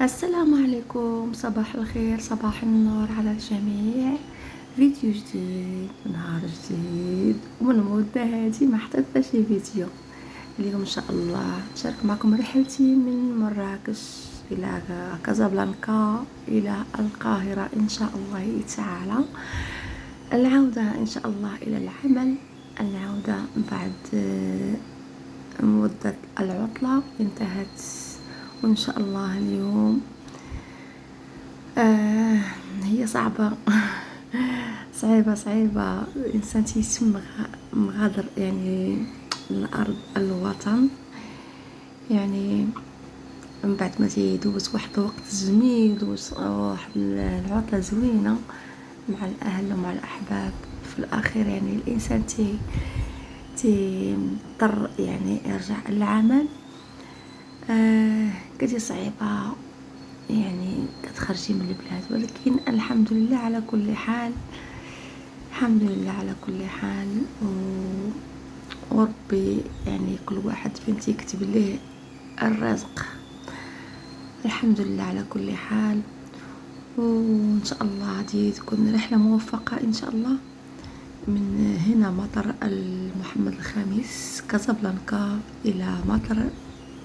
السلام عليكم، صباح الخير، صباح النور على الجميع. فيديو جديد، نهار جديد، ومن مدة هذه ما حطيت شي فيديو. اليوم ان شاء الله نشارك معكم رحلتي من مراكش الى كازابلانكا الى القاهرة ان شاء الله تعالى. العودة ان شاء الله الى العمل، العودة بعد مدة العطلة انتهت، وإن شاء الله اليوم هي صعبة صعيبة الإنسان تيتم مغادر يعني الأرض الوطن، يعني من بعد ما تيدوز واحد الوقت جميل واحد العطلة زوينة مع الأهل ومع الأحباب، في الأخير يعني الإنسان تضطر يعني يرجع للعمل. كتجي صعيبة، يعني كتخرجي من البلاد، ولكن الحمد لله على كل حال، الحمد لله على كل حال. وربي يعني كل واحد فين تيكتب ليه الرزق، الحمد لله على كل حال. وان شاء الله غادي تكون رحلة موفقة ان شاء الله. من هنا مطار محمد الخامس كازابلانكا الى مطار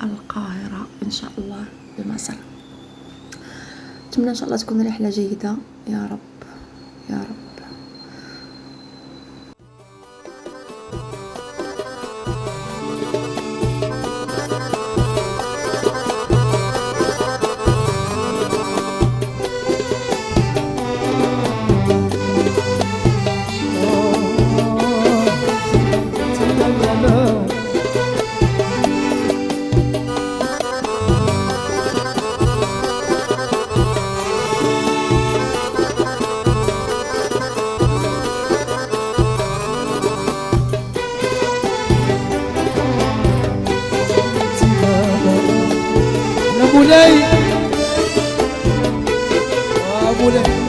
القاهرة ان شاء الله بمصر. اتمنى ان شاء الله تكون رحلة جيدة يا رب يا رب. مولاي مولاي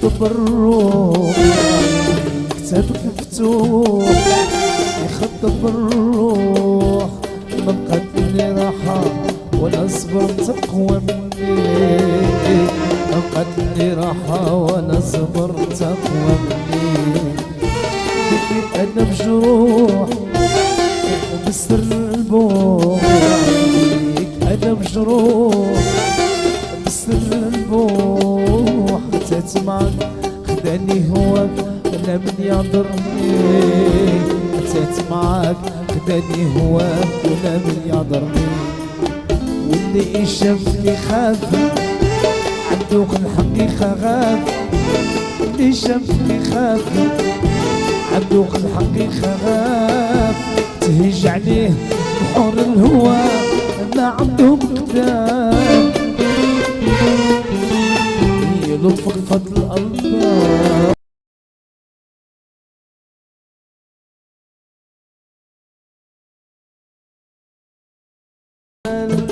يخطب الروح، كتابك مفتوح يخطب الروح. ما بقات لي راحة ولا صبرت أقوى مني، ما بقات لي راحة ولا صبرت أقوى مني. أنا مجروح وبسر البوح، أنا مجروح بسر البوح. تات معك خداني هواك أنا من يعذرني، تات معك خداني هواك ولا من يعذرني. واللي شافني خاف عندوك الحقيقة غاب، اللي شافني خاف عندوك الحقيقة غاب. تهج عليه بحور الهوى ما عندهم كتاب، هي لطفك فضل الله.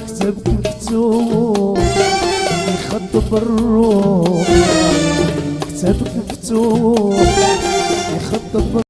كتابك مفتوح يخطب الروح، كتابك مفتوح يخطب